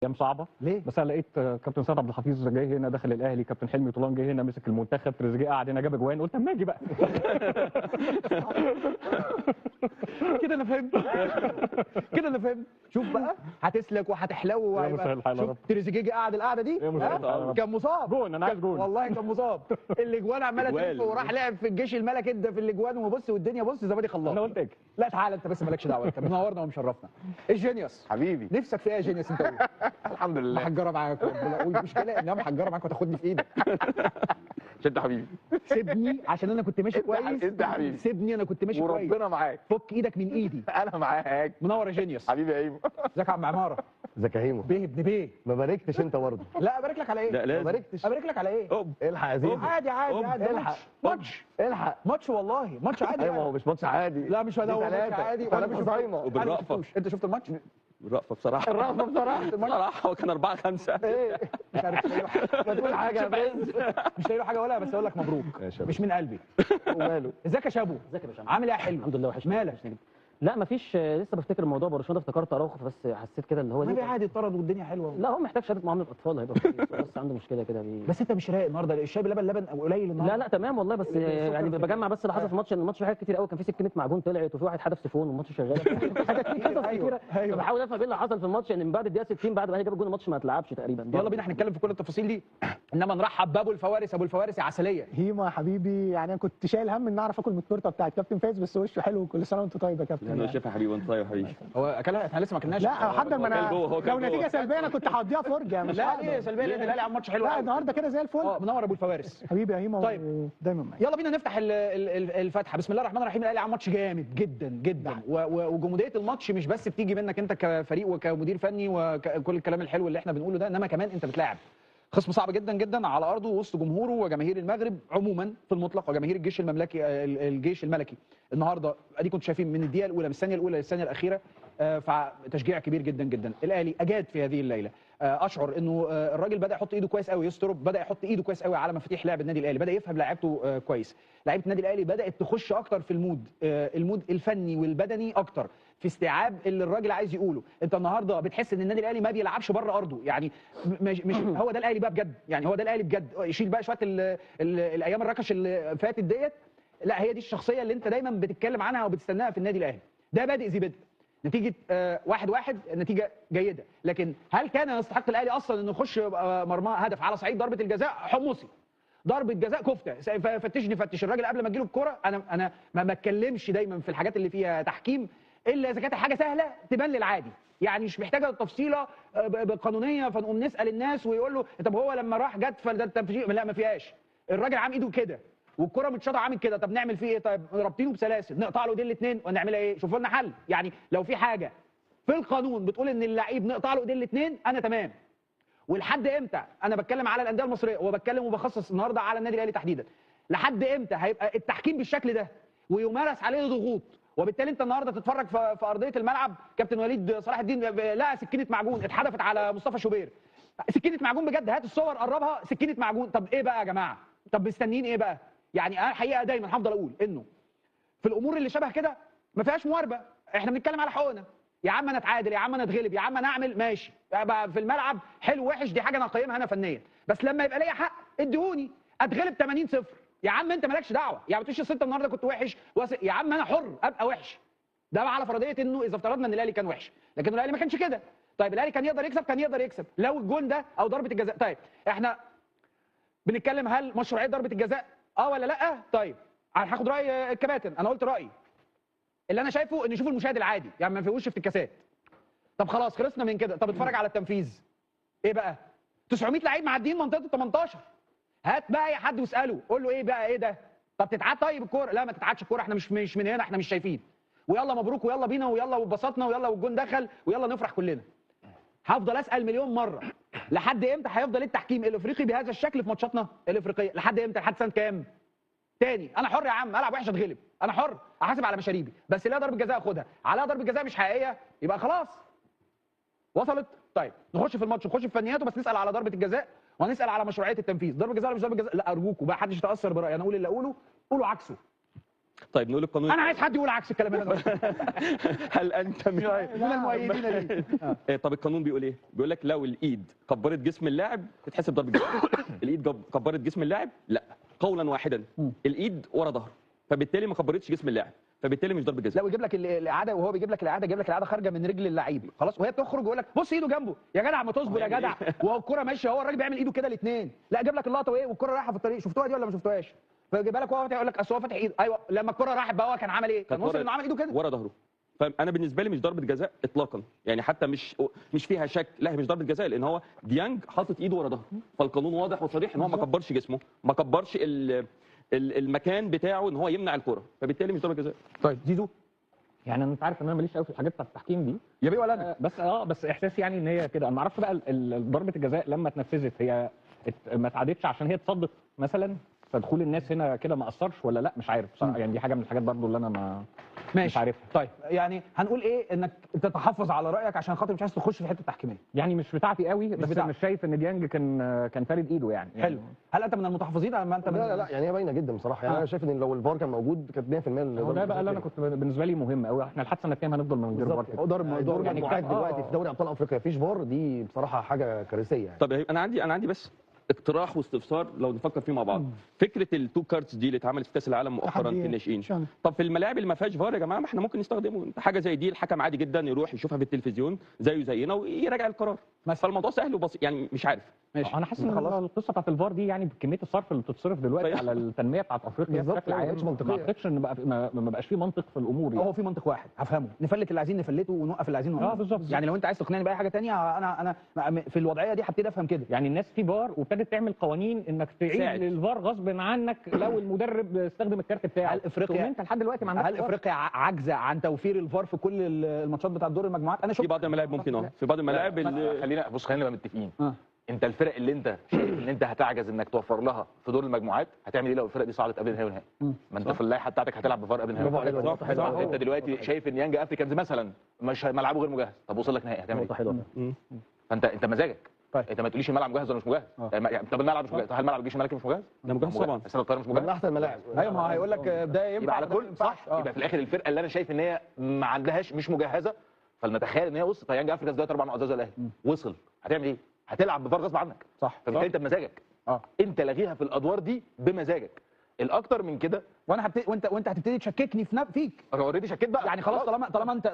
ايام صعبه ليه؟ بس انا لقيت كابتن سيد عبد الحفيظ جاي هنا دخل الاهلي، كابتن حلمي طولان جاي هنا مسك المنتخب، تريزيجيه قعد هنا جاب اجوان، قلت اما اجي بقى. كده انا فهمت. كده انا فهمت. شوف بقى هتسلك وهتحلو وهيبقى شوف تريزيجيه قعد القعده دي كان مصاب جون، انا عايز جون والله كان مصاب. الاجوان عماله تلف وراح لعب في الجيش الملكي ادى في الاجوان وبص والدنيا بص زبادي خلاص. انا قلت اجي. لا تعالى انت بس مالكش دعوه، انت منورنا ومشرفنا. الجينيوس حبيبي نفسك في ايه يا جينيوس انت؟ الحمد لله محجره معاك والمشكله انها محجره معاك وتاخدني في ايدك. شد حبيبي سيبني عشان انا كنت ماشي كويس. انت حبيبي سيبني انا كنت ماشي كويس وربنا معاك. فك ايدك من ايدي. انا معاك. منور يا جينيوس. حبيبي يا ايمو. ازيك يا عم عماره؟ ازيك يا هيمو؟ بيه ابن بيه. ما باركتش انت برضه. لا ابارك لك على ايه؟ لا لازم. ما باركتش. ابارك لك على ايه؟ الحق يا زيزو. عادي عادي عادي. الحق ماتش الحق ماتش والله ماتش عادي. ايوه ما هو مش ماتش عادي. لا مش هو ماتش عادي ولا مش صايمه وبالرأفة. انت شفت الماتش؟ الرأفة بصراحة. الرأفة بصراحة هو كان 4-5. ايه مش عارف ما تقول حاجه يا برنس. مش لاقي له حاجه ولا بس اقول لك مبروك مش من قلبي. وماله؟ ازيك يا شابو؟ ازيك يا باشا؟ عامل ايه يا حلو؟ الحمد لله وحشني. مالك؟ لا مفيش، لسه بفتكر موضوع برشلونه، افتكرت اراوخو بس حسيت كده اللي هو ما دي عادي اتطرد والدنيا حلوه. لا هو محتاج شهاده معامله اطفال هيبقى كويس، بس عنده مشكله كده بس انت مش رايق النهارده، الشاي بلبن لبن قليل النهارده. لا تمام والله، بس يعني بجمع بس اللي حصل في الماتش، ان الماتش فيه حاجات كتير قوي، كان في سكينه معجون طلعت وفي واحد حدف سيفون والماتش شغال. حاجات كتير كتيره. بحاول افهم ايه اللي حصل في الماتش، ان من بعد الدقيقه 60 بعد ما هي جاب الجون الماتش ما اتلعبش تقريبا. يلا بينا هنتكلم في كل التفاصيل دي، انما نرحب بابو الفوارس. ابو الفوارس يا عسليه. هيما يا حبيبي، يعني انا كنت شايل هم ان اعرف اكل من التورته بتاعت كابتن فايز، بس وشه حلو وكل سنه وانت طيب يا كابتن. انا شايف يا حبيبي وانت طيب يا حبيبي. هو اكلها احنا لسه ما اكلناش. لا حضر، ما انا لو نتيجه سلبيه انا كنت هقضيها فرجه. مش لا ليه سلبيه؟ ليه الاهلي عمل ماتش حلو. لا النهارده كده زي الفل. منور ابو الفوارس حبيبي يا هيما. طيب دايما معاك. يلا بينا نفتح الفتحه. بسم الله الرحمن الرحيم. الاهلي عمل ماتش جامد جدا جدا، وجموديه الماتش مش بس بتيجي منك انت كفريق وكمدير فني وكل الكلام الحلو اللي احنا بنقوله ده، انما كمان انت بتلاعب خصم صعب جدا جدا على ارضه وسط جمهوره وجماهير المغرب عموما في المطلق وجماهير الجيش المملكي. الجيش الملكي النهارده ادي كنتوا شايفين من الدقيقه الاولى من الثانيه الاولى للثانيه الاخيره فتشجيع كبير جدا جدا. الاهلي اجاد في هذه الليله. اشعر انه الراجل بدا يحط ايده كويس قوي، يسترب بدا يحط ايده كويس قوي على مفاتيح لعب النادي الاهلي، بدا يفهم لاعيبته كويس. لعيبه النادي الاهلي بدات تخش اكتر في المود الفني والبدني اكتر في استيعاب اللي الراجل عايز يقوله. انت النهارده بتحس ان النادي الاهلي ما بيلعبش بره ارضه، يعني مش هو ده الاهلي بقى بجد، يعني هو ده الاهلي بجد. يشيل بقى شويه الايام الركش اللي فاتت ديت، لا هي دي الشخصيه اللي انت دايما بتتكلم عنها وبتستناها في النادي الاهلي. ده بادئ ذي بدء. نتيجه 1-1 نتيجه جيده، لكن هل كان يستحق الاهلي اصلا انه يخش مرمى هدف على صعيد ضربه الجزاء؟ حمصي ضربه جزاء كفته، فتش الراجل قبل ما تجيله الكوره. انا ما بتكلمش دايما في الحاجات اللي فيها تحكيم الا اذا كانت حاجه سهله تبان للعادي، يعني مش محتاجه تفصيله قانونيه فنقوم نسال الناس ويقول له طب هو لما راح جت فده التنفيذ، لا ما فيهاش. الراجل عام ايده كده والكره متشاطه عامل كده، طب نعمل فيه ايه؟ طيب رابطينه بسلاسل نقطع له ايدين الاثنين ونعملها ايه؟ شوفوا لنا حل. يعني لو في حاجه في القانون بتقول ان اللعيب نقطع له ايدين الاثنين انا تمام. ولحد امتى؟ انا بتكلم على الانديه المصريه وبتكلم وبخصص النهارده على النادي الاهلي تحديدا. لحد امتى هيبقى التحكيم بالشكل ده ويمارس عليه ضغوط، وبالتالي انت النهارده تتفرج في ارضيه الملعب كابتن وليد صلاح الدين لقى سكينه معجون اتحدفت على مصطفى شوبير. سكينه معجون بجد، هات الصور قربها، سكينه معجون. طب ايه بقى يا جماعه؟ طب مستنيين ايه بقى؟ يعني انا الحقيقه دايما هفضل اقول انه في الامور اللي شبه كده ما فيهاش مواربه، احنا بنتكلم على حقوقنا. يا عم انا اتعادل، يا عم انا اتغلب، يا عم انا اعمل ماشي بقى في الملعب حلو وحش، دي حاجه انا اقيمها انا فنيا، بس لما يبقى ليا حق اديهوني. اتغلب 80-0 يا عم انت مالكش دعوه، يعني ما تقولش انت النهارده كنت وحش يا عم انا حر ابقى وحش. ده بقى على فرضيه انه اذا افترضنا ان الاهلي كان وحش، لكن الاهلي ما كانش كده. طيب الاهلي كان يقدر يكسب، كان يقدر يكسب لو الجون ده او ضربه الجزاء. طيب احنا بنتكلم هل مشروعيه ضربه الجزاء ولا لا؟ طيب انا هاخد راي الكباتن. انا قلت رايي اللي انا شايفه ان يشوف المشاهد العادي، يعني ما فيهوش افتكاسات. طب خلاص خلصنا من كده. طب اتفرج على التنفيذ. ايه بقى؟ 900 لعيب معديين منطقه ال 18. هات بقى اي حد واساله قول له ايه بقى ايه ده؟ طب تتعاد طيب الكوره؟ لا ما تتعادش الكوره، احنا مش من هنا، احنا مش شايفين. ويلا مبروك ويلا بينا ويلا واتبسطنا ويلا والجون دخل ويلا نفرح كلنا. هفضل اسال مليون مره لحد امتى هيفضل التحكيم الافريقي بهذا الشكل في ماتشاتنا الافريقيه؟ لحد امتى؟ لحد سنه كام؟ تاني انا حر يا عم، العب وحش اتغلب، انا حر احاسب على مشاريبي، بس لا ضربه جزاء اخدها، عليها ضربه جزاء مش حقيقيه يبقى خلاص. وصلت؟ طيب نخش في الماتش، نخش في فنياته، بس نسال على ضربه الجزاء وهنسال على مشروعيه التنفيذ. ضربه جزاء ولا مش ضربه جزاء؟ لا ارجوكوا بقى حدش يتاثر برايي، انا اقول اللي اقوله قولوا عكسه. طيب نقول القانون. انا عايز حد يقول عكس الكلام اللي انا قلته. هل انت من المؤيدين ليه؟ طب القانون بيقول ايه؟ بيقول لك لو الايد كبرت جسم اللاعب تتحسب ضربه جزاء. الايد كبرت جسم اللاعب؟ لا، قولا واحدا الايد ورا ظهره، فبالتالي ما كبرتش جسم اللاعب، فبالتالي مش ضربه جزاء. لو يجيب لك الاعاده وهو بيجيب لك الاعاده، يجيب لك الاعاده خارجه من رجل اللعيب خلاص، وهي بتخرج ويقول لك بص ايده جنبه يا جدع، ما تصبر يا جدع، وهو الكره ماشيه، هو الراجل بيعمل ايده كده الاثنين، لا جاب لك اللقطه وايه والكره رايحه في الطريق، شفتوها دي ولا ما شفتوهاش؟ فيجيبها لك وهو يقول لك اصل هو فاتح ايده، ايوه لما الكره راحت بقى هو كان عمل ايه؟ كان وصل انه عمل ايده كده ورا ظهره. فانا بالنسبه لي مش ضربه جزاء اطلاقا، يعني حتى مش فيها شك، لا هي مش ضربه جزاء، لان هو ديانج حاطط ايده ورا ظهره، فالقانون واضح وصريح ان هو ما كبرش جسمه، ما كبرش المكان بتاعه ان هو يمنع الكره، فبالتالي مش ضربه جزاء. طيب زيزو، يعني انت عارف ان انا ماليش قوي في الحاجات بتاعت التحكيم دي يا بيه ولا انا؟ بس احساسي يعني ان هي كده. انا ما اعرفش بقى ضربه الجزاء لما اتنفذت هي ما اتعادتش عشان هي اتصدت مثلا، فدخول الناس هنا كده ما اثرش ولا لا، مش عارف بصراحه. يعني دي حاجه من الحاجات برضو اللي انا مش عارفها. طيب يعني هنقول ايه، انك تتحفظ على رايك عشان خاطر مش عايز تخش في حته تحكيميه. يعني مش بتاعتي قوي، بس بتاعتك. مش شايف ان ديانج كان فارد ايده يعني. حلو. هل انت من المتحفظين ولا انت من لا يعني هي باينه جدا بصراحه، يعني انا شايف ان لو الفار كان موجود كانت 100% هو ده بقى اللي انا كنت بالنسبه لي مهم قوي. احنا لحد سنه كام هنفضل من غير فار كده؟ دور المجموعات دلوقتي في دوري ابطال افريقيا مفيش فار، دي بصراحه حاجه كارثيه يعني. طب انا عندي بس اقتراح واستفسار لو نفكر فيه مع بعض. فكره التو كاردز دي اللي اتعملت في كاس العالم مؤخرا في الناشئين، طب في الملاعب اللي ما فيهاش فار يا جماعه ما احنا ممكن نستخدمه. حاجه زي دي الحكم عادي جدا يروح يشوفها في التلفزيون زيه زينا ويراجع القرار، فالموضوع سهل وبسيط يعني. مش عارف، انا حاسس ان القصه بتاعت الفار دي يعني بكميه الصرف اللي بتتصرف دلوقتي على التنميه بتاعت افريقيا بشكل عام ما اعتقدش ان بقى ما بقاش في منطق في الامور يعني. هو في منطق واحد هفهمه، نفلت اللي عايزين نفلته ونوقف اللي عايزين نوقفه. بالظبط. يعني لو انت عايز تقنعني باي حاجه ثانيه، انا في الوضعيه دي هبتدي افهم كده. يعني الناس في فار وابتدت تعمل قوانين انك تعيد للفار غصب عنك لو المدرب استخدم الكارت بتاعه. هل افريقيا انت لحد دلوقتي ما عندكش؟ هل افريقيا عاجزه عن توفير الفار في كل الماتشات بتاعت دور المجموعات؟ انا في بعض الملاعب ممكن في بعض الملاعب خلينا نبقى متفقين. انت الفرق اللي انت شايف ان انت هتعجز انك توفر لها في دور المجموعات هتعمل ايه لو الفرق دي صعدت قبل النهائي والنهائي؟ ما انت في اللائحه بتاعتك هتلعب بفار قبل النهائي. انت دلوقتي شايف ان يانج افريكانز مثلا مش ملعبه غير مجهز، طب وصل لك نهائي هتعمل ايه؟ فانت مزاجك. طيب انت ما تقوليش الملعب مجهز ولا مش مجهز. طب الملعب مش مجهز، هل ملعب الجيش الملكي مش مجهز؟ لا مجهز طبعا. استاد القاهره مش مجهز. من احسن الملاعب. ايوه ما هيقول لك ده ينفع يبقى على كل صح. يبقى في الاخر الفرقه اللي انا شايف ان هي ما عندهاش مش مجهزه، فلنتخيل ان هي وصلت يانج افريكانز دلوقتي 4 معززه الاهلي وصل، هتعمل ايه؟ هتلعب بفار غصب عنك. صح. فبالتالي انت بمزاجك. انت لاغيها في الادوار دي بمزاجك. الاكتر من كده وانا وانت هتبتدي تشككني فيك. انا اوريدي شكيت بقى يعني خلاص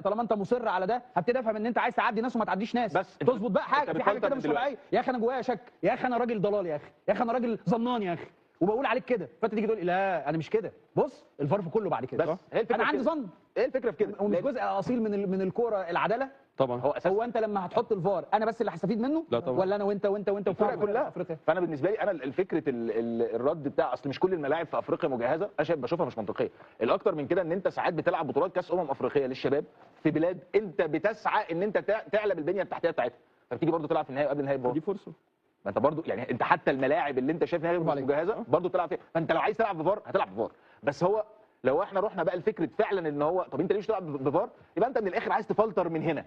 طالما انت مصر على ده، هبتدي افهم ان انت عايز تعدي ناس وما تعديش ناس. بس تظبط بقى حاجه في حاجه كده مش طبيعيه. يا اخي انا جوايا شك، يا اخي انا راجل ضلال، يا اخي انا راجل ظنان يا اخي، وبقول عليك كده، فانت تيجي تقول لي لا انا مش كده. بص الفار في كله بعد كده. بس هي الفكره انا عندي ظن. ايه الفكره في كده؟ ومش جزء اصيل من الكوره العداله طبعا. هو انت لما هتحط الفار انا بس اللي هستفيد منه؟ لا طبعا. ولا انا وانت الفرقه كلها افريقيا. فانا بالنسبه لي انا الفكره الرد بتاع اصل مش كل الملاعب في افريقيا مجهزه، انا بشوفها مش منطقيه. الاكتر من كده ان انت ساعات بتلعب بطولات كاس افريقيه للشباب في بلاد انت بتسعى ان انت تعلى بالبنيه التحتيه بتاعتها، فبتيجي برضه تلعب في النهائي قبل النهائي دي فرصه. ما انت برضه يعني انت حتى الملاعب اللي انت شايف انها مش مجهزه برضه بتلعب فيها، فانت لو عايز تلعب بفار هتلعب بفار. بس هو لو احنا رحنا بقى لفكره فعلا ان هو طب انت ليه مش تلعب بفار؟ يبقى انت من الاخر عايز تفلتر من هنا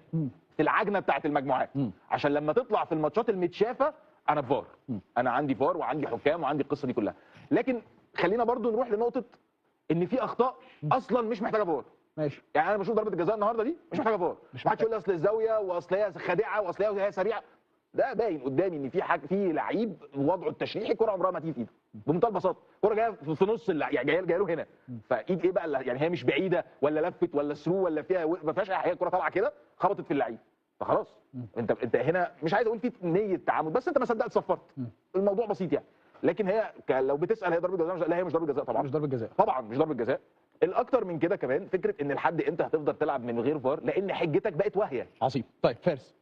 في العجنه بتاعه المجموعات عشان لما تطلع في الماتشات المتشافه انا بفار، انا عندي فار وعندي حكام وعندي القصه دي كلها. لكن خلينا برضو نروح لنقطه ان في اخطاء اصلا مش محتاجه فار. ماشي. يعني انا بشوف ضربه الجزاء النهارده دي مش محتاجه فار، ما حدش يقول لي اصل الزاويه واصل هي خادعه واصل هي سريعه. ده باين قدامي ان في لعيب وضعه التشريحي كره عمرها ما تيجي في ايده بمنتهى البساطه، كره جايه في نص يعني جايه له هنا، فايد ايه بقى يعني هي مش بعيده ولا لفت ولا ثرو ولا فيها ما فيهاش، هي الكره طالعه كده خبطت في اللعيب فخلاص. انت هنا مش عايز اقول في نيه تعامل، بس انت ما صدقت صفرت. الموضوع بسيط يعني. لكن هي لو بتسال هي ضربه جزاء؟ لا هي مش ضربه جزاء طبعا. مش ضربه جزاء طبعا مش ضربه جزاء. الاكتر من كده كمان فكره ان لحد امتى هتفضل تلعب من غير فار لان حجتك بقت واهيه. عظيم. طيب فارس.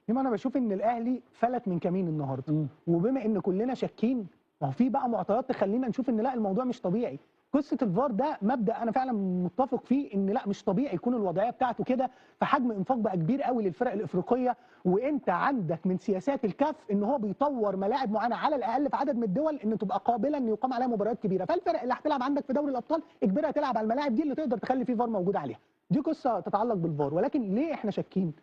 انا بشوف ان الاهلي فلت من كمين النهارده، وبما ان كلنا شاكين ما هو في بقى معطيات تخلينا نشوف ان لا الموضوع مش طبيعي. قصه الفار ده مبدا انا فعلا متفق فيه ان لا مش طبيعي يكون الوضعيه بتاعته كده، فحجم انفاق بقى كبير قوي للفرق الافريقيه، وانت عندك من سياسات الكاف ان هو بيطور ملاعب معينه على الاقل في عدد من الدول ان تبقى قابله ان يقام عليها مباريات كبيره، فالفرق اللي هتلعب عندك في دوري الابطال اجبرها تلعب على الملاعب دي اللي تقدر تخلي فيه فار موجود عليها. دي قصه تتعلق بالفار، ولكن ليه احنا شاكين؟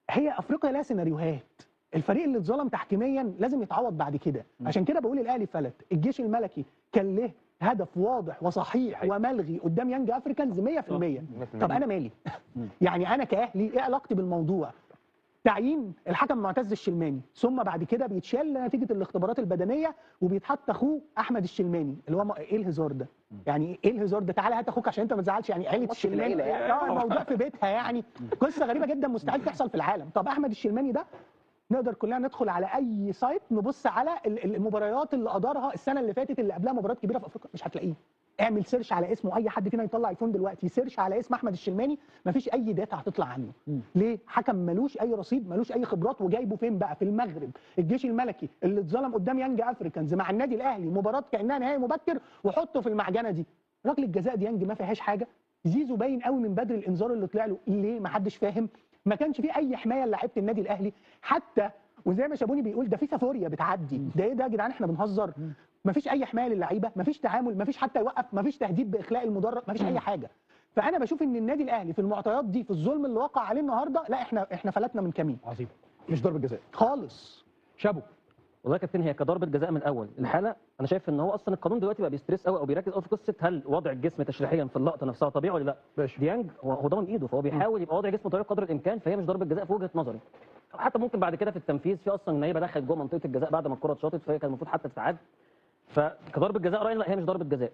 هي افريقيا لها سيناريوهات، الفريق اللي اتظلم تحكيميا لازم يتعوض بعد كده، عشان كده بقول الاهلي فلت. الجيش الملكي كان له هدف واضح وصحيح وملغي قدام يانج افريكانز 100%. طب انا مالي؟ يعني انا كاهلي ايه علاقتي بالموضوع؟ تعيين الحكم معتز الشلماني، ثم بعد كده بيتشال نتيجه الاختبارات البدنيه وبيتحط اخوه احمد الشلماني، اللي هو ايه الهزار ده؟ يعني ايه الهزار ده؟ تعالى هات اخوك عشان انت ما تزعلش، يعني عيله الشلماني الموضوع في بيتها يعني. قصه غريبه جدا مستحيل تحصل في العالم. طب احمد الشلماني ده نقدر كلنا ندخل على اي سايت نبص على المباريات اللي ادارها السنه اللي فاتت اللي قبلها مباريات كبيره في افريقيا، مش هتلاقيه. اعمل سيرش على اسمه، اي حد فينا يطلع ايفون دلوقتي سيرش على اسم احمد الشلماني، مفيش اي داتا هتطلع عنه. ليه؟ حكم ملوش اي رصيد، ملوش اي خبرات، وجايبه فين بقى؟ في المغرب، الجيش الملكي اللي اتظلم قدام يانج افريكانز مع النادي الاهلي، مباراه كانها نهائي مبكر، وحطه في المعجنه دي. ركله جزاء ديانج ما فيهاش حاجه. زيزو باين قوي من بدري الانذار اللي طلع له، ليه؟ ما حدش فاهم. ما كانش فيه اي حمايه للاعيبه النادي الاهلي حتى، وزي ما شابوني بيقول ده في سافوريا بتعدي، ده ايه ده يا جدعان؟ احنا بنهزر؟ مفيش اي حمايه للعيبه، مفيش تعامل، مفيش حتى يوقف، مفيش تهديد باخلاء المدرب، مفيش اي حاجه. فانا بشوف ان النادي الاهلي في المعطيات دي، في الظلم اللي وقع عليه النهارده، لا احنا فلتنا من كمين. عظيم. مش ضربه جزاء خالص. شابو. والله يا كابتن هي كضربه جزاء من الاول الحاله. انا شايف ان هو اصلا القانون دلوقتي بقى بيستريس قوي او بيركز قوي في قصه هل وضع الجسم تشريحيا في اللقطه نفسها طبيعي ولا لا. ماشي. ديانج هو ضامن ايده، فهو بيحاول يبقى وضع جسمه طبيعي قدر الامكان، فهي مش ضربه جزاء في وجهه نظري. حتى ممكن بعد كده في التنفيذ في اصلا ان هي دخلت جوه منطقه الجزاء بعد ما الكره اتشاطت، فهي كان المفروض حتى تتعاد. فكضربه جزاء رايي لا، هي مش ضربه جزاء.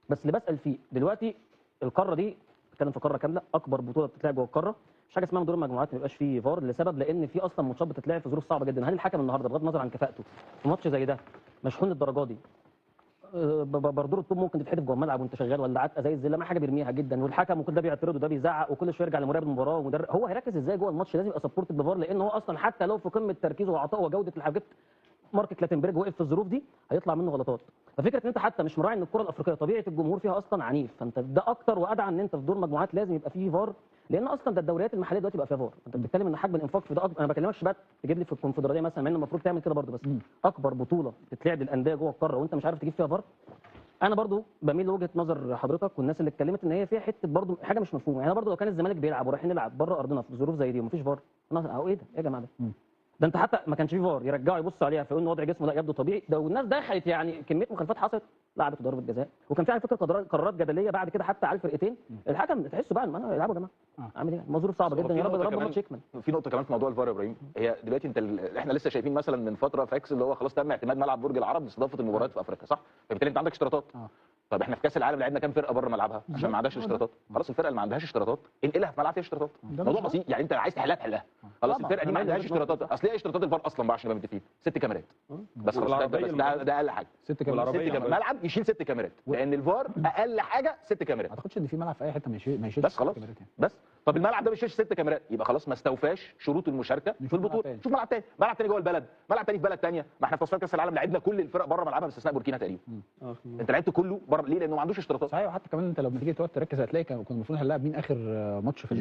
بس اللي بسال فيه دلوقتي القاره دي بتتكلم في قاره كامله، اكبر بطوله بتتلعب جوه القاره، مش حاجه اسمها دور المجموعات ما يبقاش فيه فار، لسبب لان في اصلا ماتشات بتتلعب في ظروف صعبه جدا. هل الحكم النهارده بغض النظر عن كفاءته في ماتش زي ده مشحون للدرجه دي؟ بردور الطوب ممكن تتحدف جوه الملعب وانت شغال، ولا عتقه زي الزلمه حاجه بيرميها جدا، والحكم وكل ده بيعترض وده بيزعق وكل شويه يرجع لمراقب المباراه ومدرب. هو هيركز ازاي جوه الماتش؟ لازم يبقى سبورت بفار، لان هو اصلا حتى لو في قمه تركيزه وعطائه وجوده الحاجات، مارك كلاتنبرج وقف في الظروف دي هيطلع منه غلطات. ففكره ان انت حتى مش مراعي ان الكره الافريقيه طبيعه الجمهور فيها اصلا عنيف، فانت ده اكتر وادعى ان انت في دور مجموعات لازم يبقى فيه فار، لان اصلا ده الدوريات المحليه دلوقتي بقى فيها فار. انت بتتكلم ان حجم الانفاق في ده انا ما بكلمكش بقى تجيب لي في الكونفدراليه مثلا، مع ان المفروض تعمل كده برضه، بس اكبر بطوله بتتلعب للانديه جوه القاره وانت مش عارف تجيب فيها فار. انا برضو بميل لوجهه نظر حضرتك والناس اللي اتكلمت ان هي فيها حته برضو حاجه مش مفهومه. يعني برضو لو كان الزمالك بيلعب ورايحين نلعب بره ارضنا في ظروف زي دي ومفيش فار، انا اهو ايه ده يا جماعه ده انت حتى ما كانش فيه فار يرجعوا يبصوا عليها فيقولوا ان وضع جسمه لا يبدو طبيعي، ده والناس دخلت يعني كميه مخالفات حصلت، لعبت ضربه جزاء، وكان في على فكره قرارات جدليه بعد كده حتى على الفرقتين. الحكم تحسوا بقى ان يلعبوا يا جماعه، عامل ايه؟ ظروف صعبه جدا، يا رب الماتش يكمل. في نقطه كمان في موضوع الفار يا ابراهيم، هي دلوقتي انت احنا لسه شايفين مثلا من فتره فاكس اللي هو خلاص تم اعتماد ملعب برج العرب لاستضافه المباريات في افريقيا، صح؟ فبالتالي انت عندك اشتراطات. طب احنا في كاس العالم لعبنا كام فرقه بره ملعبها عشان ما عندهاش اشتراطات؟ خلاص الفرقه اللي ما عندهاش اشتراطات انقلها في ملعب فيها اشتراطات. موضوع بسيط، يعني انت عايز تحلها تحلها. خلاص الفرقه دي ما عندهاش اشتراطات، اصل ايه اشتراطات الفار اصلا بقى عشان نبقى متفقين؟ 6 كاميرات بس خلاص، ده اقل حاجه. 6 كاميرات. ملعب يشيل 6 كاميرات، لان الفار اقل حاجه 6 كاميرات. ما اعتقدش ان في ملعب في اي حته ما يشيلش بس خلاص بس. طب الملعب ده ما يشيلش 6 كاميرات، يبقى خلاص ما استوفاش شروط المشاركه في البطوله. شوف ملعب تاني، ملعب تاني جوه البلد، ملعب تاني في بلد تانيه. ما احنا في تصفيات كاس العالم لعبنا كل الفرق بره ملعبها باستثناء بوركينا تقريبا. انت لعبت كله بره ليه؟ لانه ما عندوش اشتراطات. صحيح. وحتى كمان انت لو تيجي تقعد تركز هتلاقي كنا المفروض هنلاعب مين اخر ماتش في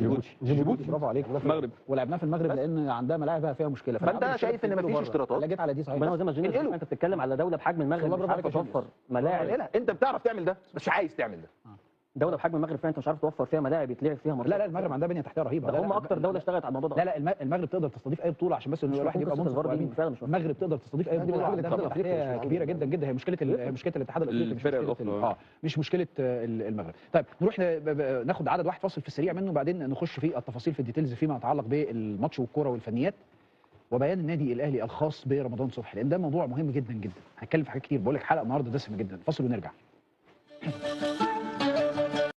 جيبوتي. برافو عليك. المغرب. ولعبناه في المغرب لان عندها ملاعب فيها مشكله. فانت شايف ان مفيش اشتراطات. لا جيت على دي صحيح. زي ما انت بتتكلم على دوله بحجم المغرب مش عارف توفر ملاعب. انت بتعرف تعمل ده بس مش عايز تعمل ده. دوله بحجم المغرب فعلا انت مش عارف توفر فيها ملاعب يتلعب فيها ماتشات. لا المغرب عندها بنيه تحتيه رهيبه. ده هم اكتر دوله اشتغلت على الموضوع ده. لا المغرب تقدر تستضيف اي بطوله عشان بس ان الواحد يبقى منصف. المغرب تقدر تستضيف اي بطوله، عندها بنيه تحتيه كبيره جدا جدا. هي مشكله الاتحاد الافريقي مش مشكله المغرب. طيب نروح ناخد عدد واحد فاصل في السريع منه، وبعدين نخش في التفاصيل في الديتيلز فيما يتعلق بالماتش والكوره والفنيات وبيان النادي الاهلي الخاص برمضان صبحي، لان ده موضوع مهم جدا جدا. هنتكلم في حاجات كتير، بقول لك حلقه النهارده دسمه جدا. فاصل ونرجع.